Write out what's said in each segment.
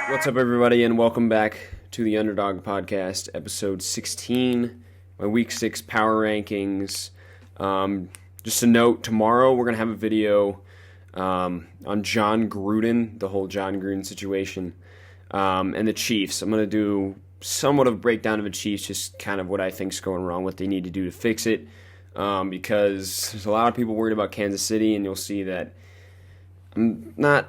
What's up, everybody, and welcome back to the Underdog Podcast, episode 16, my Week 6 power rankings. Just a note, tomorrow we're going to have a video on John Gruden, the whole John Gruden situation, and the Chiefs. I'm going to do somewhat of a breakdown of the Chiefs, just kind of what I think is going wrong, what they need to do to fix it, because there's a lot of people worried about Kansas City, and you'll see that I'm not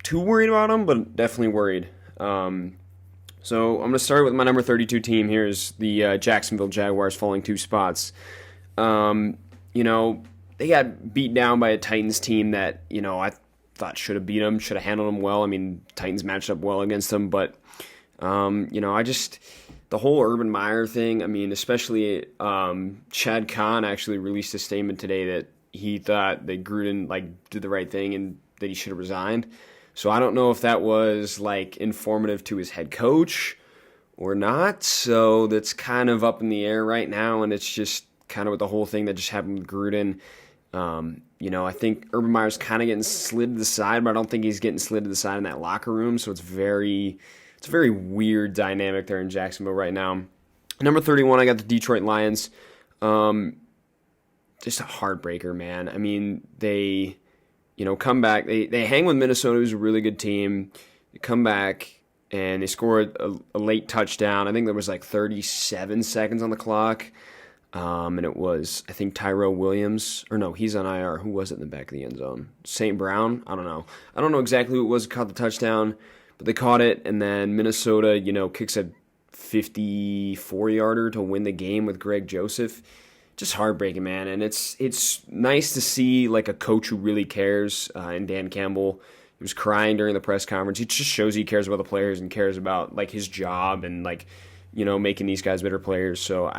too worried about them, but definitely worried. So I'm going to start with my number 32 team. Here's the Jacksonville Jaguars, falling 2 spots. They got beat down by a Titans team that, I thought should have beat them, should have handled them well. I mean, Titans matched up well against them, but, the whole Urban Meyer thing, especially Chad Kahn actually released a statement today that he thought that Gruden, did the right thing and that he should have resigned. So I don't know if that was, informative to his head coach or not. So that's kind of up in the air right now, and it's just kind of with the whole thing that just happened with Gruden. I think Urban Meyer's kind of getting slid to the side, but I don't think he's getting slid to the side in that locker room. So it's a very weird dynamic there in Jacksonville right now. Number 31, I got the Detroit Lions. Just a heartbreaker, man. They come back. They hang with Minnesota, who's a really good team. They come back, and they scored a late touchdown. I think there was 37 seconds on the clock. And it was, I think, Tyrell Williams. Or no, he's on IR. Who was it in the back of the end zone? St. Brown? I don't know. I don't know exactly who it was that caught the touchdown, but they caught it, and then Minnesota, kicks a 54-yarder to win the game with Greg Joseph. Just heartbreaking, man. And it's nice to see a coach who really cares. And Dan Campbell, he was crying during the press conference. He just shows he cares about the players and cares about his job and making these guys better players. So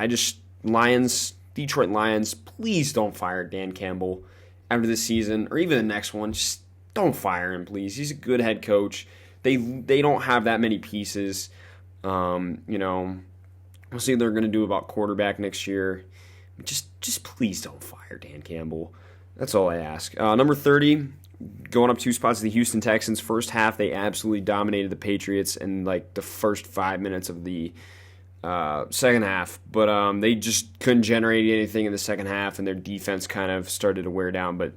Detroit Lions, please don't fire Dan Campbell after this season or even the next one. Just don't fire him, please. He's a good head coach. They don't have that many pieces. We'll see what they're going to do about quarterback next year. Just please don't fire Dan Campbell. That's all I ask. Number 30, going up 2 spots, the Houston Texans. First half, they absolutely dominated the Patriots in the first 5 minutes of the second half. But they just couldn't generate anything in the second half, and their defense kind of started to wear down. But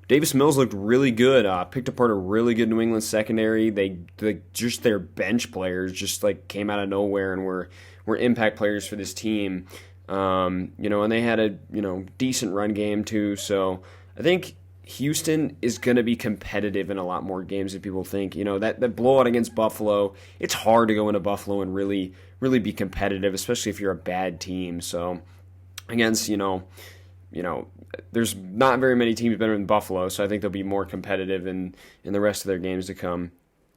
Davis Mills looked really good. Picked apart a really good New England secondary. Just their bench players just came out of nowhere and were impact players for this team. And they had a, decent run game too. So I think Houston is going to be competitive in a lot more games than people think. That blowout against Buffalo, it's hard to go into Buffalo and really be competitive, especially if you're a bad team. So against, there's not very many teams better than Buffalo. So I think they'll be more competitive in the rest of their games to come.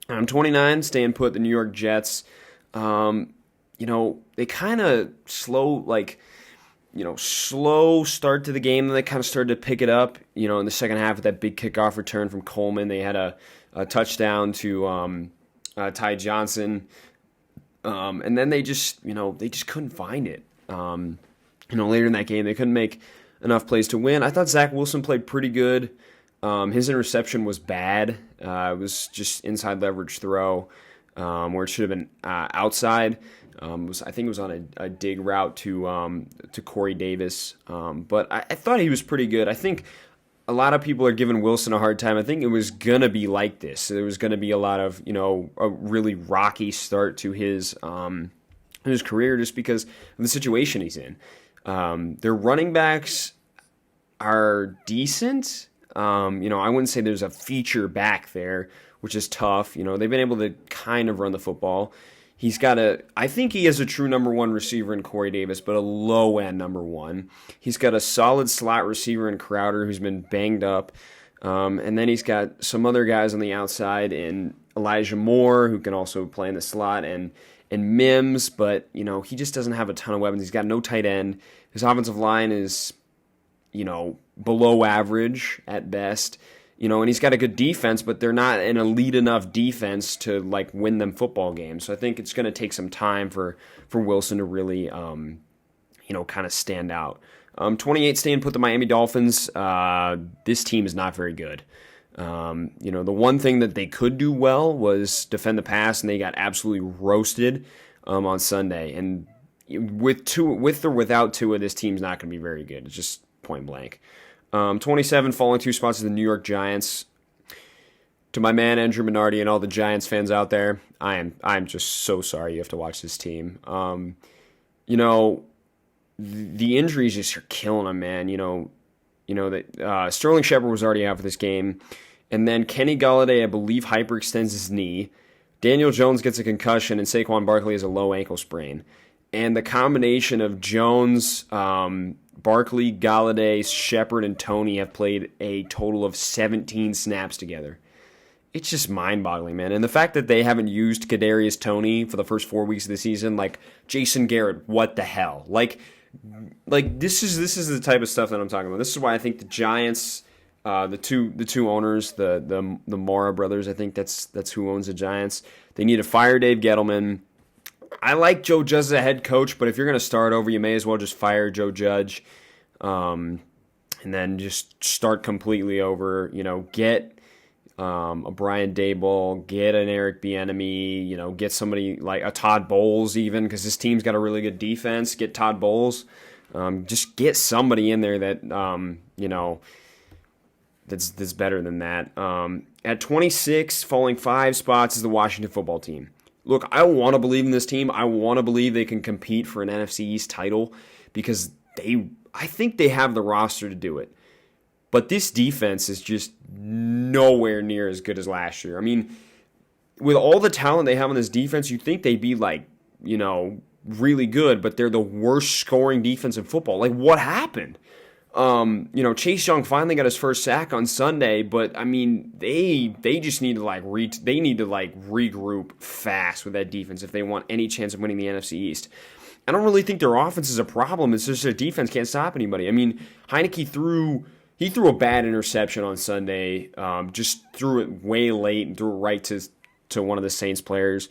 29, staying put, the New York Jets. They kind of slow start to the game, then they kind of started to pick it up, in the second half with that big kickoff return from Coleman. They had a touchdown to Ty Johnson, and then they just couldn't find it. Later in that game, they couldn't make enough plays to win. I thought Zach Wilson played pretty good. His interception was bad. It was just inside leverage throw, where it should have been outside. I think it was on a dig route to Corey Davis. But I thought he was pretty good. I think a lot of people are giving Wilson a hard time. I think it was going to be like this. There was going to be a lot of, a really rocky start to his career just because of the situation he's in. Their running backs are decent. I wouldn't say there's a feature back there, which is tough. They've been able to kind of run the football. I think he has a true number 1 receiver in Corey Davis, but a low-end number 1. He's got a solid slot receiver in Crowder who's been banged up. And then he's got some other guys on the outside in Elijah Moore, who can also play in the slot, and Mims, but, he just doesn't have a ton of weapons. He's got no tight end. His offensive line is, below average at best. And he's got a good defense, but they're not an elite enough defense to win them football games. So I think it's going to take some time for Wilson to really, kind of stand out. 28, staying put the Miami Dolphins. This team is not very good. The one thing that they could do well was defend the pass, and they got absolutely roasted on Sunday. And with or without Tua, this team's not going to be very good. It's just point blank. 27, falling 2 spots to the New York Giants. To my man Andrew Minardi and all the Giants fans out there, I'm just so sorry you have to watch this team. The injuries just are killing them, man. That Sterling Shepard was already out for this game, and then Kenny Golladay, I believe, hyperextends his knee. Daniel Jones gets a concussion, and Saquon Barkley has a low ankle sprain. And the combination of Jones, Barkley, Golladay, Shepard, and Toney have played a total of 17 snaps together. It's just mind-boggling, man. And the fact that they haven't used Kadarius Toney for the first 4 weeks of the season, like Jason Garrett, what the hell? Like this is the type of stuff that I'm talking about. This is why I think the Giants, the two owners, the Mara brothers, I think that's who owns the Giants. They need to fire Dave Gettleman. I like Joe Judge as a head coach, but if you're going to start over, you may as well just fire Joe Judge, and then just start completely over. Get a Brian Daboll, get an Eric Bieniemy, get somebody like a Todd Bowles even, because this team's got a really good defense. Get Todd Bowles. Just get somebody in there that, that's better than that. At 26, falling 5 spots is the Washington football team. Look, I want to believe in this team. I want to believe they can compete for an NFC East title because I think they have the roster to do it. But this defense is just nowhere near as good as last year. I mean, with all the talent they have on this defense, you'd think they'd be really good, but they're the worst scoring defense in football. Like, what happened? Chase Young finally got his first sack on Sunday, but I mean, they just need to regroup fast with that defense if they want any chance of winning the NFC East. I don't really think their offense is a problem. It's just their defense can't stop anybody. I mean, Heineke threw a bad interception on Sunday, just threw it way late and threw it right to one of the Saints players.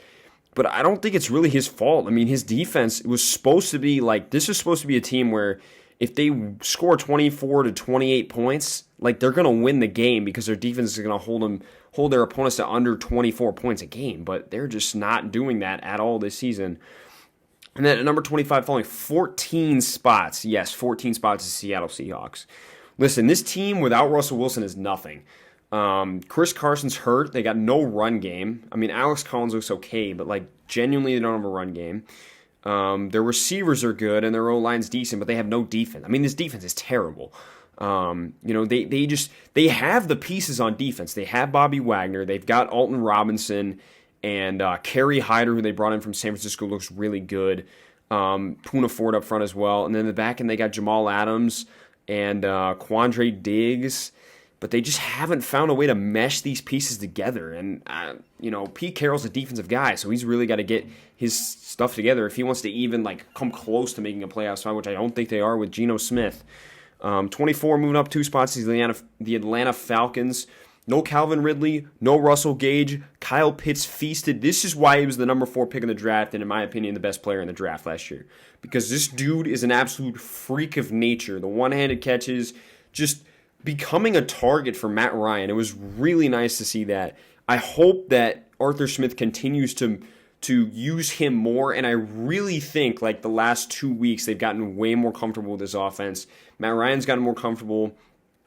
But I don't think it's really his fault. I mean, his defense was supposed to be this is supposed to be a team where if they score 24 to 28 points, they're going to win the game because their defense is going to hold their opponents to under 24 points a game. But they're just not doing that at all this season. And then at number 25, falling 14 spots. Yes, 14 spots is Seattle Seahawks. Listen, this team without Russell Wilson is nothing. Chris Carson's hurt. They got no run game. I mean, Alex Collins looks okay, but genuinely they don't have a run game. Their receivers are good and their O-line's decent, but they have no defense. I mean, this defense is terrible. They have the pieces on defense. They have Bobby Wagner. They've got Alton Robinson and Kerry Hyder, who they brought in from San Francisco, looks really good. Poona Ford up front as well. And then in the back end, they got Jamal Adams and Quandre Diggs. But they just haven't found a way to mesh these pieces together. And, Pete Carroll's a defensive guy, so he's really got to get his stuff together if he wants to even, come close to making a playoff spot, which I don't think they are with Geno Smith. 24, moving up 2 spots, is the Atlanta Falcons. No Calvin Ridley, no Russell Gage. Kyle Pitts feasted. This is why he was the number 4 pick in the draft, and in my opinion, the best player in the draft last year. Because this dude is an absolute freak of nature. The one-handed catches, just becoming a target for Matt Ryan. It was really nice to see that. I hope that Arthur Smith continues to use him more, and I really think the last 2 weeks they've gotten way more comfortable with this offense. Matt Ryan's gotten more comfortable.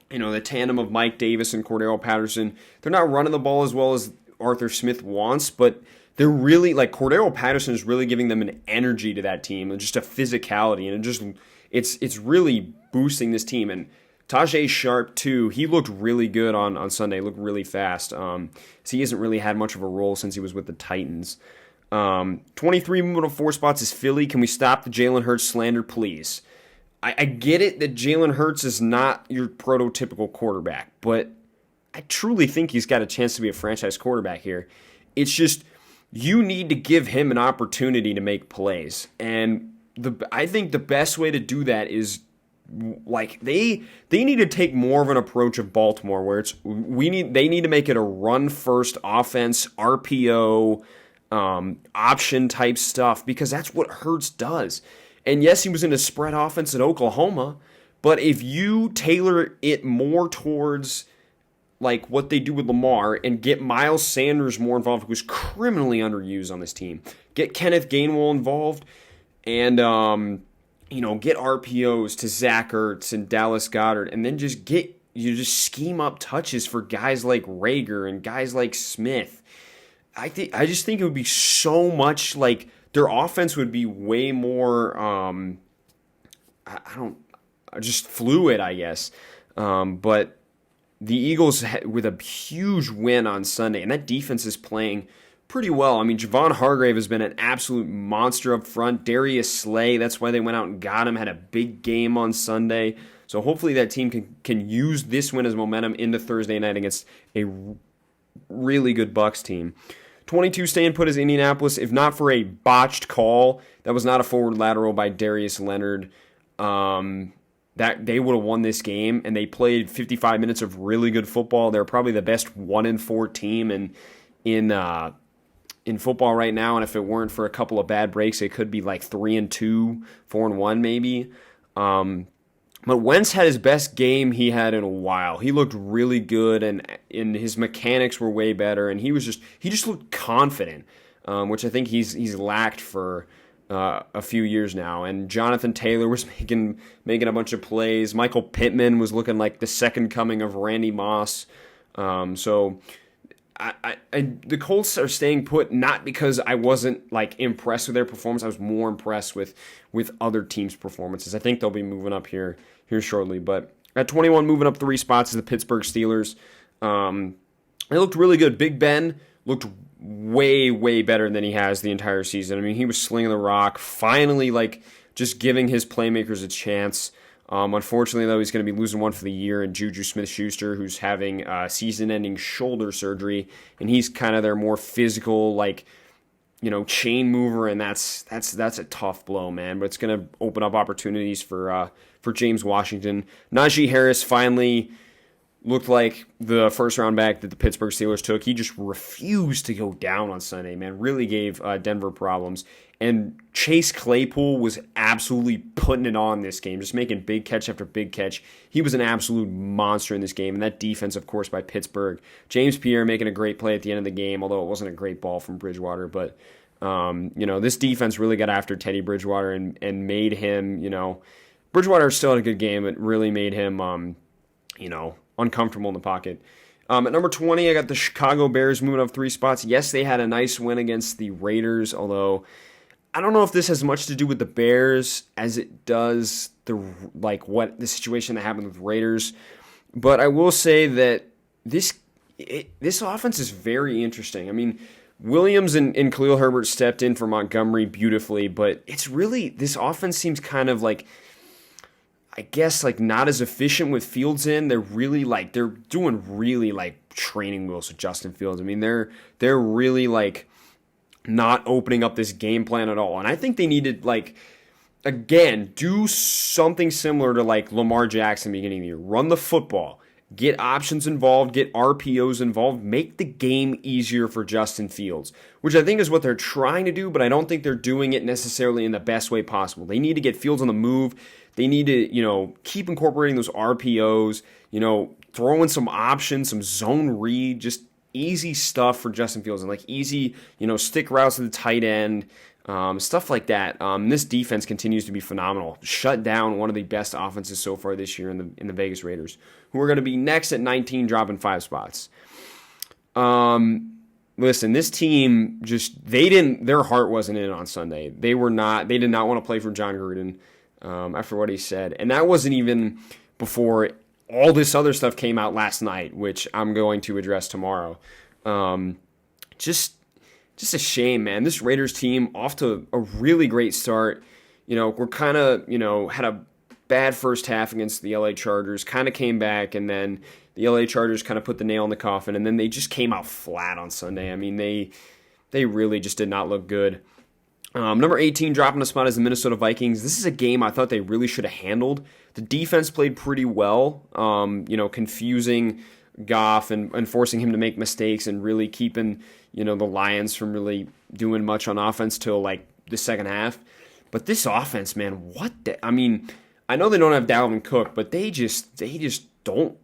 The tandem of Mike Davis and Cordero Patterson, they're not running the ball as well as Arthur Smith wants, but they're really, Cordero Patterson is really giving them an energy to that team, and just a physicality, and it's really boosting this team. And Tajay Sharp, too, he looked really good on Sunday, looked really fast. So he hasn't really had much of a role since he was with the Titans. 23, moving to 4 spots is Philly. Can we stop the Jalen Hurts slander, please? I get it that Jalen Hurts is not your prototypical quarterback, but I truly think he's got a chance to be a franchise quarterback here. It's just you need to give him an opportunity to make plays. And I think the best way to do that is they need to take more of an approach of Baltimore where they need to make it a run first offense, RPO, option type stuff, because that's what Hurts does. And yes, he was in a spread offense at Oklahoma, but if you tailor it more towards like what they do with Lamar and get Miles Sanders more involved, who's criminally underused on this team. Get Kenneth Gainwell involved, and get RPOs to Zach Ertz and Dallas Goedert, and then just scheme up touches for guys like Rager and guys like Smith. I just think it would be so much like their offense would be way more just fluid, I guess. But the Eagles with a huge win on Sunday, and that defense is playing pretty well. I mean, Javon Hargrave has been an absolute monster up front. Darius Slay, that's why they went out and got him, had a big game on Sunday. So hopefully that team can use this win as momentum into Thursday night against a really good Bucs team. 22 staying put is Indianapolis. If not for a botched call, that was not a forward lateral by Darius Leonard, that they would have won this game, and they played 55 minutes of really good football. They're probably the best 1-4 team in football right now, and if it weren't for a couple of bad breaks, it could be like 3-2, 4-1 maybe. But Wentz had his best game he had in a while. He looked really good, and his mechanics were way better, and he just looked confident, which I think he's lacked for a few years now. And Jonathan Taylor was making a bunch of plays. Michael Pittman was looking like the second coming of Randy Moss. So the Colts are staying put, not because I wasn't like impressed with their performance. I was more impressed with other teams' performances. I think they'll be moving up here shortly. But at 21, moving up 3 spots is the Pittsburgh Steelers. They looked really good. Big Ben looked way, way better than he has the entire season. I mean, he was slinging the rock, finally like just giving his playmakers a chance. Unfortunately, though, he's going to be losing one for the year in Juju Smith-Schuster, who's having season-ending shoulder surgery, and he's kind of their more physical, like, chain mover, and that's a tough blow, man. But it's going to open up opportunities for James Washington. Najee Harris finally looked like the first-round back that the Pittsburgh Steelers took. He just refused to go down on Sunday, man. Really gave Denver problems. And Chase Claypool was absolutely putting it on this game, just making big catch after big catch. He was an absolute monster in this game, and that defense, of course, by Pittsburgh. James Pierre making a great play at the end of the game, although it wasn't a great ball from Bridgewater. But, this defense really got after Teddy Bridgewater and made him, Bridgewater still had a good game, but really made him, uncomfortable in the pocket. At number 20, I got the Chicago Bears moving up 3 spots. Yes, they had a nice win against the Raiders, although I don't know if this has much to do with the Bears as it does what the situation that happened with Raiders. But I will say that this offense is very interesting. I mean, Williams and Khalil Herbert stepped in for Montgomery beautifully, but it's really, this offense seems kind of like, I guess, like not as efficient with Fields in. They're really they're doing really like training wheels with Justin Fields. I mean, they're really like not opening up this game plan at all. And I think they needed again, do something similar to like Lamar Jackson beginning of the year. Run the football, get options involved, get RPOs involved, make the game easier for Justin Fields, which I think is what they're trying to do, but I don't think they're doing it necessarily in the best way possible. They need to get Fields on the move. They need to, keep incorporating those RPOs, throw in some options, some zone read, just easy stuff for Justin Fields, and easy, stick routes to the tight end, stuff like that. This defense continues to be phenomenal. Shut down one of the best offenses so far this year in the Vegas Raiders, who are going to be next at 19, dropping 5 spots. Listen, this team their heart wasn't in it on Sunday. They did not want to play for John Gruden. After what he said. And that wasn't even before all this other stuff came out last night, which I'm going to address tomorrow. Just a shame, man. This Raiders team off to a really great start. We're kind of, had a bad first half against the LA Chargers, kind of came back, and then the LA Chargers kind of put the nail in the coffin, and then they just came out flat on Sunday. I mean, they really just did not look good. Number 18, dropping a spot, is the Minnesota Vikings. This is a game I thought they really should have handled. The defense played pretty well, confusing Goff and forcing him to make mistakes and really keeping, the Lions from really doing much on offense till the second half. But this offense, man, I know they don't have Dalvin Cook, but they just don't.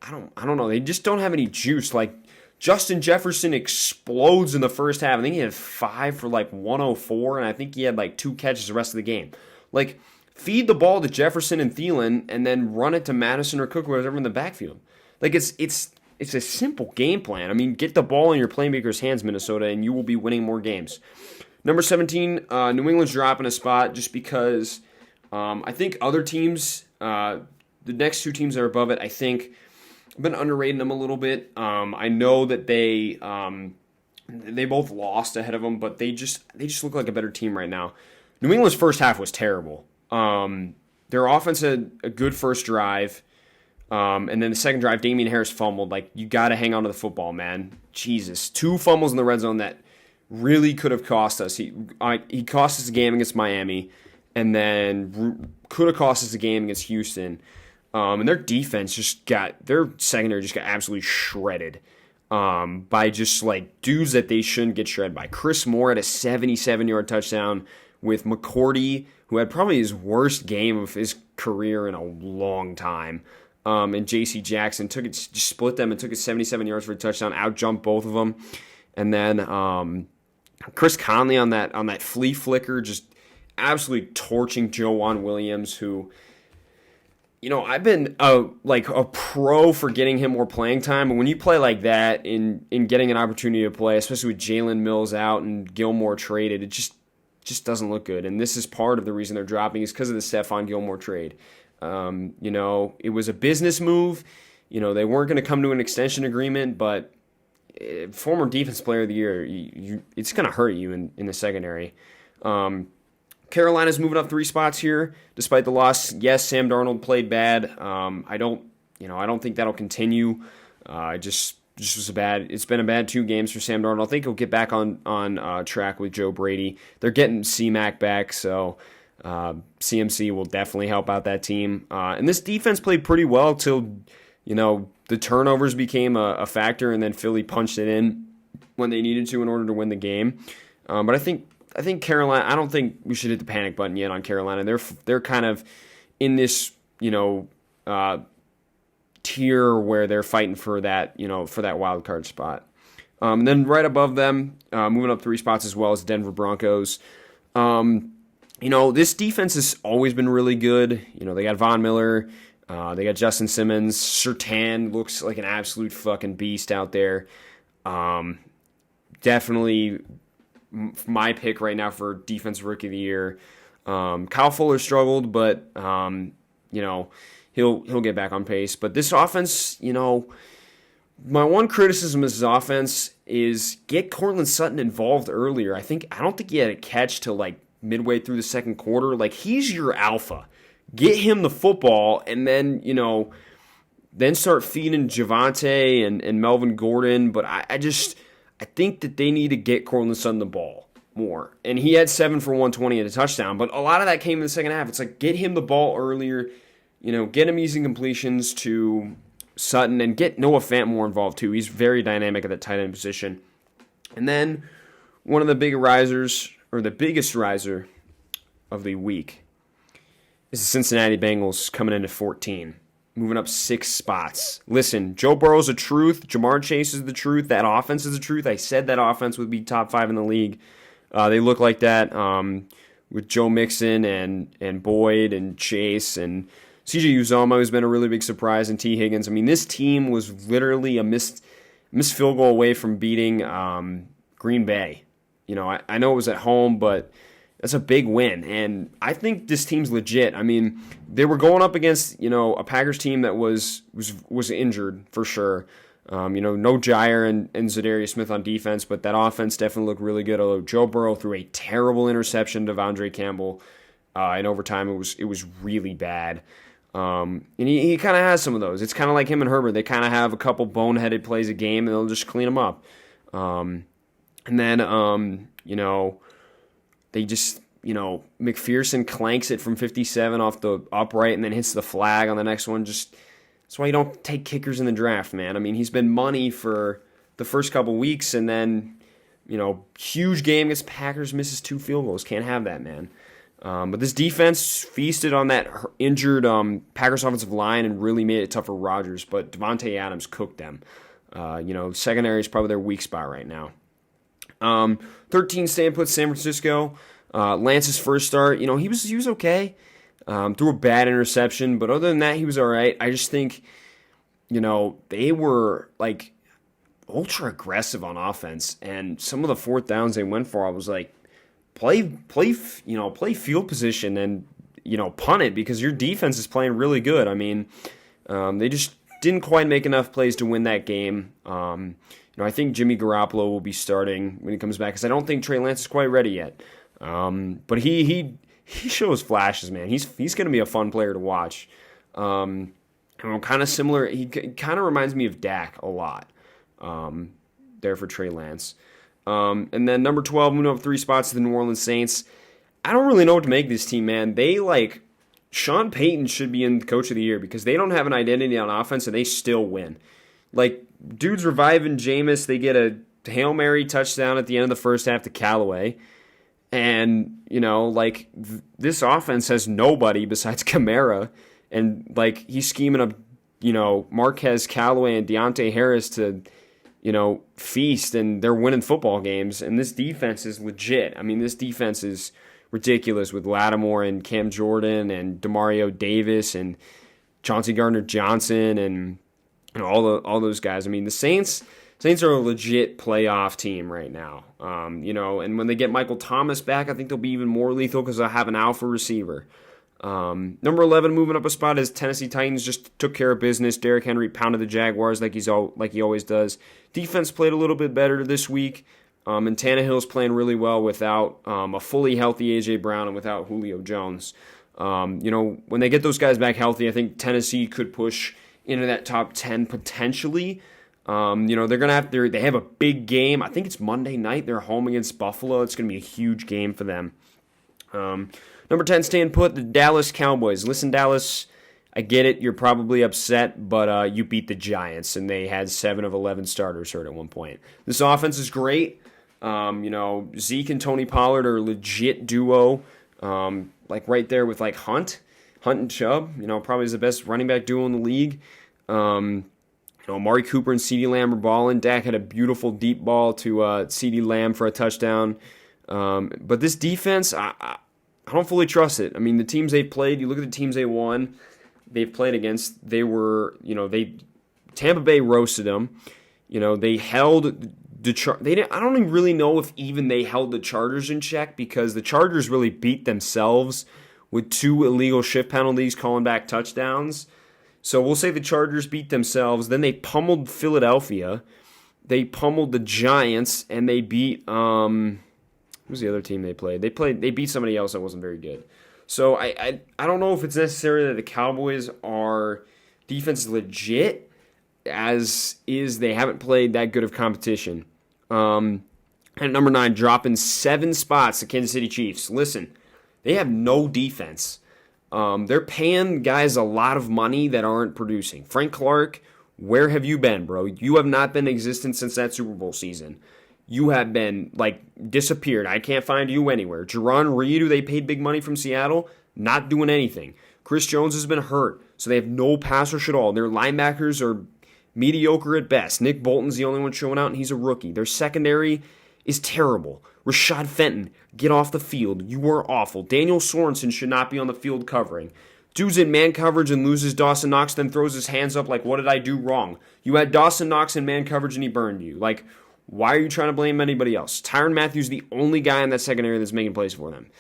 I don't know. They just don't have any juice. Like Justin Jefferson explodes in the first half. I think he had 5 for like 104, and I think he had like 2 catches the rest of the game. Like, feed the ball to Jefferson and Thielen, and then run it to Madison or Cook or whatever in the backfield. Like, it's a simple game plan. I mean, get the ball in your playmakers' hands, Minnesota, and you will be winning more games. Number 17, New England's dropping a spot just because I think other teams, the next 2 teams that are above it, I think I've been underrating them a little bit. I know that they both lost ahead of them, but they just look like a better team right now. New England's first half was terrible. Their offense had a good first drive, and then the second drive, Damian Harris fumbled. Like, you got to hang on to the football, man. Jesus, 2 fumbles in the red zone that really could have cost us. He cost us a game against Miami, and then could have cost us a game against Houston. And their defense their secondary just got absolutely shredded by just like dudes that they shouldn't get shredded by. Chris Moore had a 77-yard touchdown with McCourty, who had probably his worst game of his career in a long time. And J.C. Jackson just split them and took it 77 yards for a touchdown, out-jumped both of them. And then Chris Conley on that flea flicker, just absolutely torching Joejuan Williams, who, you know, I've been a pro for getting him more playing time, but when you play like that in getting an opportunity to play, especially with Jalen Mills out and Gilmore traded, it just doesn't look good. And this is part of the reason they're dropping is because of the Stephon Gilmore trade. You know, it was a business move. You know, they weren't going to come to an extension agreement, but former defense player of the year, it's going to hurt you in the secondary. Carolina's moving up 3 spots here, despite the loss. Yes, Sam Darnold played bad. I don't think that'll continue. Just was it's been a bad 2 games for Sam Darnold. I think he'll get back on track with Joe Brady. They're getting C-Mac back, so CMC will definitely help out that team. And this defense played pretty well till, you know, the turnovers became a factor, and then Philly punched it in when they needed to in order to win the game. But I think Carolina, I don't think we should hit the panic button yet on Carolina. They're kind of in this, you know, tier where they're fighting for that, you know, for that wild card spot. And then right above them, moving up 3 spots as well, as Denver Broncos. You know, this defense has always been really good. You know, they got Von Miller, they got Justin Simmons. Surtain looks like an absolute fucking beast out there. Definitely my pick right now for Defensive Rookie of the Year. Kyle Fuller struggled, but you know, he'll get back on pace. But this offense, you know, my one criticism of this offense is get Cortland Sutton involved earlier. I don't think he had a catch till like midway through the second quarter. Like, he's your alpha. Get him the football, and then, you know, then start feeding Javonte and Melvin Gordon. But I think that they need to get Cortland Sutton the ball more. And he had 7 for 120 at a touchdown, but a lot of that came in the second half. It's like, get him the ball earlier, you know, get him using completions to Sutton, and get Noah Fant more involved too. He's very dynamic at that tight end position. And then one of the big risers, or the biggest riser of the week, is the Cincinnati Bengals coming in at 14, moving up 6 spots. Listen, Joe Burrow's the truth. Jamar Chase is the truth. That offense is the truth. I said that offense would be top 5 in the league. They look like that with Joe Mixon and Boyd and Chase and CJ Uzomah, who's been a really big surprise, and T. Higgins. I mean, this team was literally a missed field goal away from beating Green Bay. You know, I know it was at home, but that's a big win, and I think this team's legit. I mean, they were going up against, you know, a Packers team that was injured for sure. You know, no Jair and Zadarius Smith on defense, but that offense definitely looked really good. Although Joe Burrow threw a terrible interception to Devondre Campbell in overtime, it was really bad. And he kind of has some of those. It's kind of like him and Herbert. They kind of have a couple boneheaded plays a game, and they'll just clean them up. And then, you know, they just, you know, McPherson clanks it from 57 off the upright and then hits the flag on the next one. Just, that's why you don't take kickers in the draft, man. I mean, he's been money for the first couple weeks, and then, you know, huge game against Packers, misses 2 field goals. Can't have that, man. But this defense feasted on that injured Packers offensive line and really made it tough for Rodgers. But Devontae Adams cooked them. Secondary is probably their weak spot right now. 13 staying put San Francisco. Lance's first start, he was okay. Threw a bad interception, but other than that, he was all right. I just think, they were like ultra aggressive on offense, and some of the fourth downs they went for, I was like, play field position and punt it because your defense is playing really good. I mean, they just didn't quite make enough plays to win that game. I think Jimmy Garoppolo will be starting when he comes back because I don't think Trey Lance is quite ready yet. But he shows flashes, man. He's going to be a fun player to watch. Kind of similar. He kind of reminds me of Dak a lot. There for Trey Lance. And then number 12, moving up 3 spots to the New Orleans Saints. I don't really know what to make of this team, man. Sean Payton should be in Coach of the Year because they don't have an identity on offense and they still win. Dude's reviving Jameis. They get a Hail Mary touchdown at the end of the first half to Callaway. And, this offense has nobody besides Kamara. And, he's scheming up, Marquez Callaway and Deontay Harris to, feast. And they're winning football games. And this defense is legit. I mean, this defense is ridiculous with Lattimore and Cam Jordan and Demario Davis and Chauncey Gardner-Johnson and all those guys. I mean, the Saints are a legit playoff team right now. And when they get Michael Thomas back, I think they'll be even more lethal because they'll have an alpha receiver. Number 11, moving up a spot, is Tennessee Titans. Just took care of business. Derrick Henry pounded the Jaguars like he always does. Defense played a little bit better this week. And Tannehill's playing really well without a fully healthy A.J. Brown and without Julio Jones. When they get those guys back healthy, I think Tennessee could push into that top 10 potentially. They're gonna they have a big game. I think it's Monday night. They're home against Buffalo. It's gonna be a huge game for them. Number 10, staying put, the Dallas Cowboys. Listen, Dallas, I get it. You're probably upset, but you beat the Giants, and they had 7 of 11 starters hurt at one point. This offense is great. Zeke and Tony Pollard are a legit duo. Right there with Hunt and Chubb. Probably is the best running back duo in the league. Amari Cooper and CeeDee Lamb are balling. Dak had a beautiful deep ball to CeeDee Lamb for a touchdown. But this defense, I don't fully trust it. I mean, the teams they've played, you look at the teams they've played against, Tampa Bay roasted them. They held I don't even really know if even they held the Chargers in check because the Chargers really beat themselves with 2 illegal shift penalties calling back touchdowns. So we'll say the Chargers beat themselves. Then they pummeled Philadelphia. They pummeled the Giants, and they beat who's the other team they played? They beat somebody else that wasn't very good. So I don't know if it's necessary that the Cowboys are defense legit, as is they haven't played that good of competition. And at number 9, dropping 7 spots, the Kansas City Chiefs. Listen, they have no defense. They're paying guys a lot of money that aren't producing. Frank Clark, where have you been, bro? You have not been existent since that Super Bowl season. You have been, disappeared. I can't find you anywhere. Jerron Reed, who they paid big money from Seattle, not doing anything. Chris Jones has been hurt, so they have no pass rush at all. Their linebackers are mediocre at best. Nick Bolton's the only one showing out, and he's a rookie. Their secondary is terrible. Rashad Fenton, get off the field. You are awful. Daniel Sorensen should not be on the field covering. Dude's in man coverage and loses Dawson Knox, then throws his hands up like, what did I do wrong? You had Dawson Knox in man coverage and he burned you. Why are you trying to blame anybody else? Tyrann Mathieu's the only guy in that secondary that's making plays for them.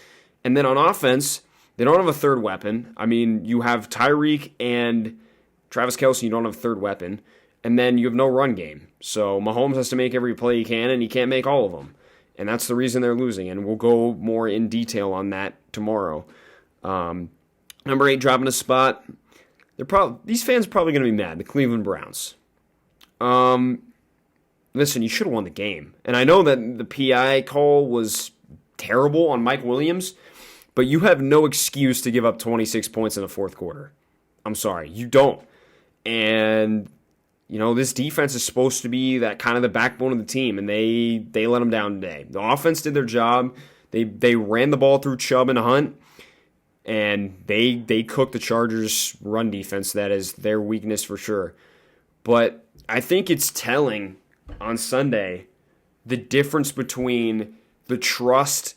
And then on offense, they don't have a third weapon. I mean, you have Tyreek and Travis Kelce, you don't have a third weapon. And then you have no run game. So Mahomes has to make every play he can, and he can't make all of them. And that's the reason they're losing. And we'll go more in detail on that tomorrow. Number 8, dropping a spot. These fans are probably going to be mad. The Cleveland Browns. Listen, you should have won the game. And I know that the PI call was terrible on Mike Williams, but you have no excuse to give up 26 points in the fourth quarter. I'm sorry, you don't. And this defense is supposed to be that kind of the backbone of the team, and they let them down today. The offense did their job. They ran the ball through Chubb and Hunt. and they cook the Chargers' run defense. That is their weakness for sure. But I think it's telling on Sunday the difference between the trust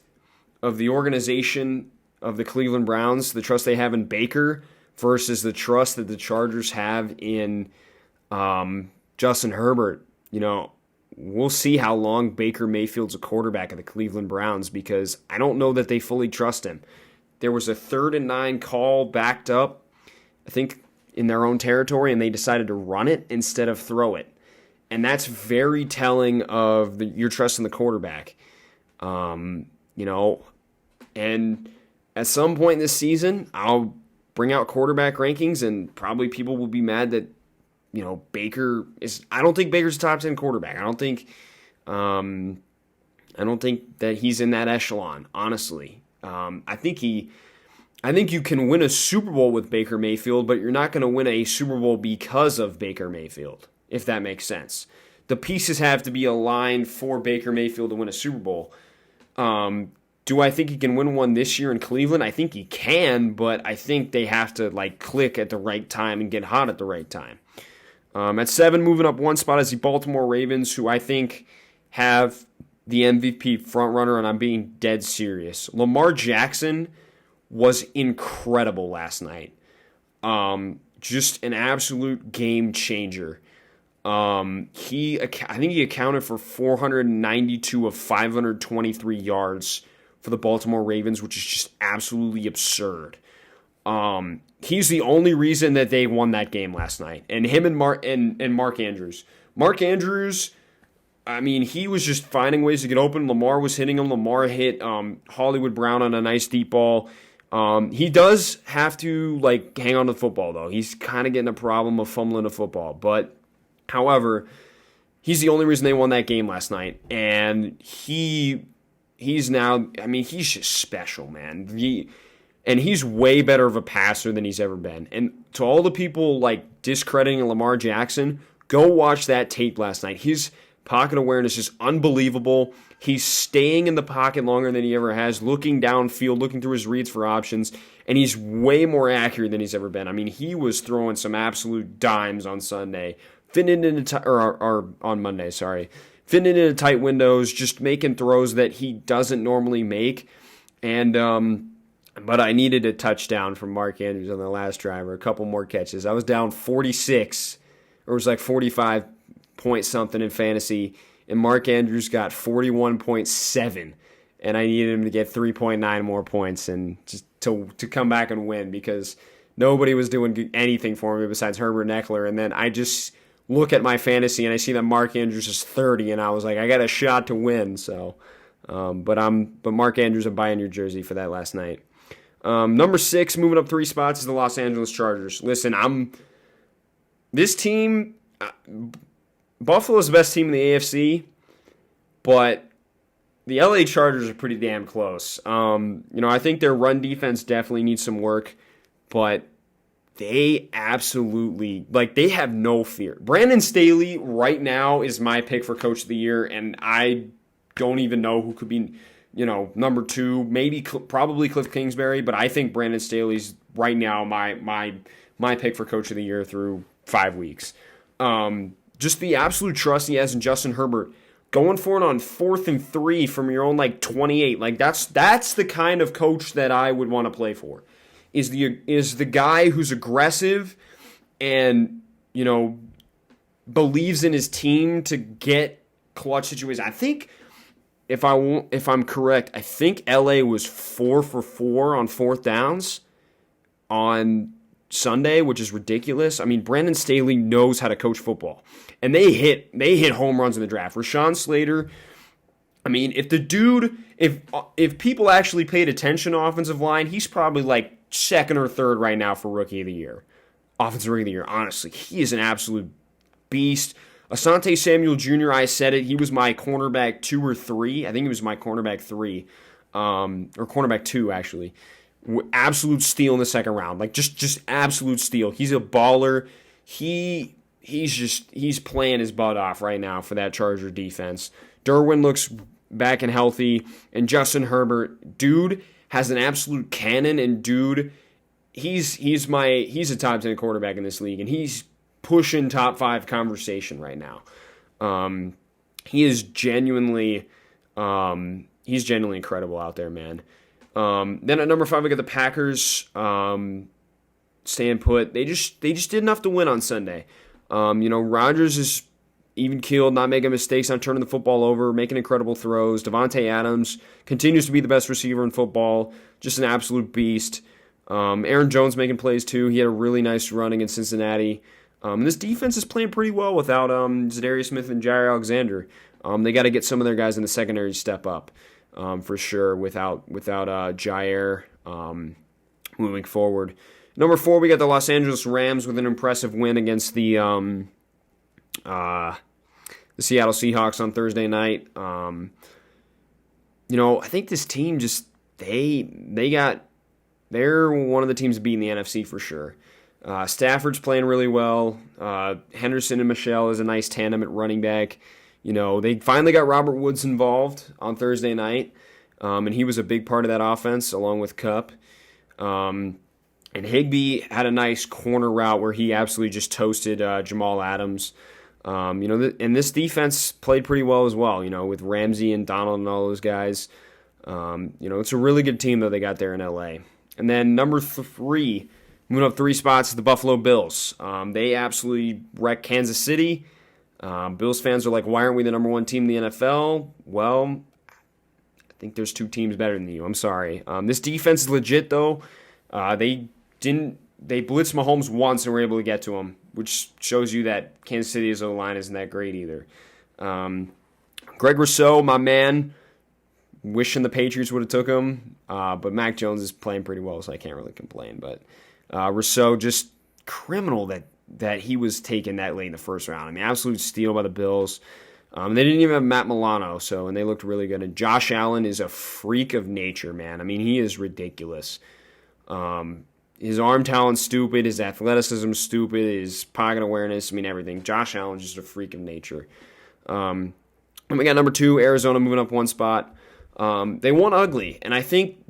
of the organization of the Cleveland Browns, the trust they have in Baker, versus the trust that the Chargers have in Justin Herbert. We'll see how long Baker Mayfield's a quarterback of the Cleveland Browns, because I don't know that they fully trust him. There was a 3rd and 9 call backed up, I think, in their own territory, and they decided to run it instead of throw it. And that's very telling of your trust in the quarterback. And at some point this season, I'll bring out quarterback rankings, and probably people will be mad that, Baker is. I don't think Baker's a top 10 quarterback. I don't think that he's in that echelon, honestly. I think you can win a Super Bowl with Baker Mayfield, but you're not going to win a Super Bowl because of Baker Mayfield, if that makes sense. The pieces have to be aligned for Baker Mayfield to win a Super Bowl. Do I think he can win one this year in Cleveland? I think he can, but I think they have to click at the right time and get hot at the right time. At 7, moving up one spot, is the Baltimore Ravens, who I think have the MVP frontrunner, and I'm being dead serious. Lamar Jackson was incredible last night. Just an absolute game changer. I think he accounted for 492 of 523 yards for the Baltimore Ravens, which is just absolutely absurd. He's the only reason that they won that game last night. And him and Mark Andrews. Mark Andrews, he was just finding ways to get open. Lamar was hitting him. Lamar hit Hollywood Brown on a nice deep ball. He does have to hang on to the football, though. He's kind of getting a problem of fumbling the football. But, however, he's the only reason they won that game last night. And he's now, he's just special, man. And he's way better of a passer than he's ever been. And to all the people discrediting Lamar Jackson, go watch that tape last night. His pocket awareness is unbelievable. He's staying in the pocket longer than he ever has, looking downfield, looking through his reads for options, and he's way more accurate than he's ever been. He was throwing some absolute dimes on Sunday, on Monday, fitting into tight windows, just making throws that he doesn't normally make. And but I needed a touchdown from Mark Andrews on the last drive, or a couple more catches. I was down 46, or it was 45 point something in fantasy, and Mark Andrews got 41.7, and I needed him to get 3.9 more points and just to come back and win, because nobody was doing anything for me besides Herbert and Eckler. And then I just look at my fantasy and I see that Mark Andrews is 30, and I was like, I got a shot to win. So, but Mark Andrews, I'm buying your jersey for that last night. Number 6, moving up 3 spots, is the Los Angeles Chargers. Listen, this team. Buffalo's the best team in the AFC, but the LA Chargers are pretty damn close. I think their run defense definitely needs some work, but they absolutely, they have no fear. Brandon Staley right now is my pick for Coach of the Year, and I don't even know who could be, number 2, probably Cliff Kingsbury, but I think Brandon Staley's right now my pick for Coach of the Year through 5 weeks. Just the absolute trust he has in Justin Herbert. Going for it on 4th and 3 from your own 28. That's the kind of coach that I would want to play for. Is the guy who's aggressive and, believes in his team to get clutch situations. I think if I'm correct, I think LA was 4 for 4 on 4th downs on Sunday, which is ridiculous. Brandon Staley knows how to coach football, and they hit home runs in the draft. Rashawn Slater. If people actually paid attention to offensive line, he's probably 2nd or 3rd right now for Rookie of the Year, Offensive Rookie of the Year. Honestly, he is an absolute beast. Asante Samuel Jr., I said it. He was my cornerback 2 or 3. I think he was my cornerback 3, or cornerback 2 actually. Absolute steal in the second round, just absolute steal. He's a baller. He's playing his butt off right now for that Charger defense. Derwin looks back and healthy, and Justin Herbert, dude, has an absolute cannon, and dude, he's a top 10 quarterback in this league, and he's pushing top 5 conversation right now. He is genuinely incredible out there, man. Then at number 5, we got the Packers. Staying put. They just did enough to win on Sunday. Rodgers is even keeled, not making mistakes, not turning the football over, making incredible throws. Devontae Adams continues to be the best receiver in football, just an absolute beast. Aaron Jones making plays too. He had a really nice run against Cincinnati. This defense is playing pretpretty well without Zadarius Smith and Jair Alexander. They got to get some of their guys in the secondary to step up for sure without Jair moving forward. Number 4, we got the Los Angeles Rams with an impressive win against the Seattle Seahawks on Thursday night. I think this team just they're one of the teams beating the NFC for sure. Stafford's playing really well. Henderson and Michelle is a nice tandem at running back. They finally got Robert Woods involved on Thursday night, and he was a big part of that offense along with Kupp. And Higbee had a nice corner route where he absolutely just toasted Jamal Adams. And this defense played pretty well as well, with Ramsey and Donald and all those guys. It's a really good team that they got there in LA. And then number 3, moving up 3 spots, is the Buffalo Bills. They absolutely wrecked Kansas City. Bills fans are like, why aren't we the number 1 team in the NFL? Well, I think there's 2 teams better than you. I'm sorry. This defense is legit, though. They blitzed Mahomes once and were able to get to him, which shows you that Kansas City's O-line isn't that great either. Greg Rousseau, my man, wishing the Patriots would have took him, but Mac Jones is playing pretty well, so I can't really complain. But Rousseau, just criminal that he was taken that late in the first round. I mean, absolute steal by the Bills. They didn't even have Matt Milano, and they looked really good. And Josh Allen is a freak of nature, man. I mean, he is ridiculous. His arm talent's stupid, his athleticism stupid, his pocket awareness, everything. Josh Allen's just a freak of nature. And we got number 2, Arizona moving up 1 spot. They won ugly, and I think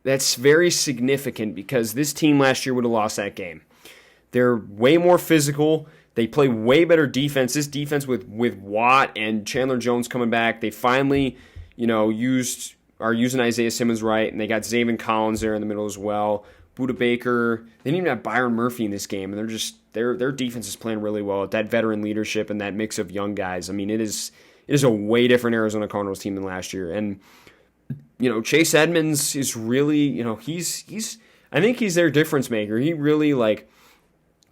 that's very significant because this team last year would have lost that game. They're way more physical. They play way better defense. This defense with Watt and Chandler Jones coming back, they finally, are using Isaiah Simmons right, and they got Zaven Collins there in the middle as well. Budda Baker. They didn't even have Byron Murphy in this game, and their defense is playing really well. That veteran leadership and that mix of young guys. I mean, it is a way different Arizona Cardinals team than last year. And Chase Edmonds is really, he's I think he's their difference maker. He really I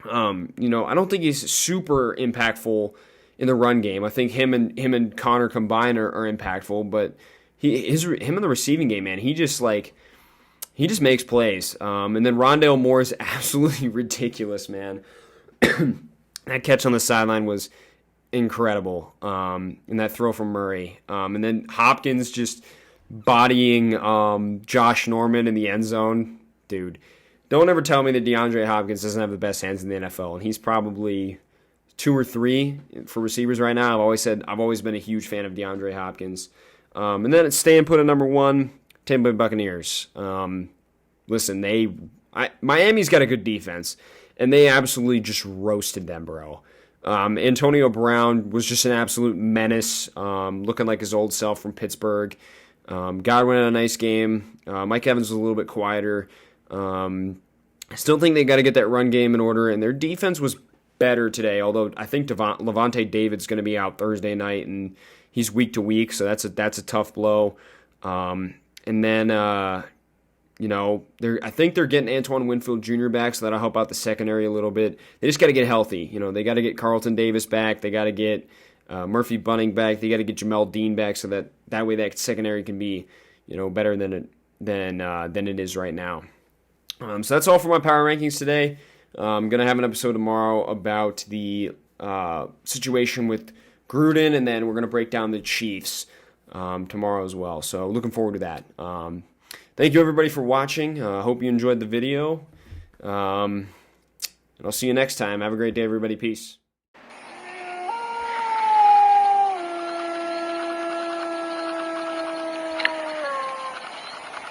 don't think he's super impactful in the run game. I think him and Connor combined are impactful, but him in the receiving game, man, he just makes plays. And then Rondale Moore is absolutely ridiculous, man. That catch on the sideline was incredible. And that throw from Murray. And then Hopkins just bodying Josh Norman in the end zone. Dude, don't ever tell me that DeAndre Hopkins doesn't have the best hands in the NFL. And he's probably 2 or 3 for receivers right now. I've always been a huge fan of DeAndre Hopkins. And then it's staying put at number 1, Tampa Bay Buccaneers. Listen, Miami's got a good defense, and they absolutely just roasted them, bro. Antonio Brown was just an absolute menace, looking like his old self from Pittsburgh. Godwin had a nice game. Mike Evans was a little bit quieter. I still think they got to get that run game in order, and their defense was better today, although I think Levante David's going to be out Thursday night, and he's week to week, so that's a tough blow. And then, I think they're getting Antoine Winfield Jr. back, so that'll help out the secondary a little bit. They just got to get healthy. They got to get Carlton Davis back. They got to get Murphy Bunting back. They got to get Jamel Dean back, so that way that secondary can be, better than it is right now. So that's all for my power rankings today. I'm gonna have an episode tomorrow about the situation with Gruden, and then we're going to break down the Chiefs tomorrow as well. So looking forward to that. Thank you, everybody, for watching. Hope you enjoyed the video. And I'll see you next time. Have a great day, everybody. Peace.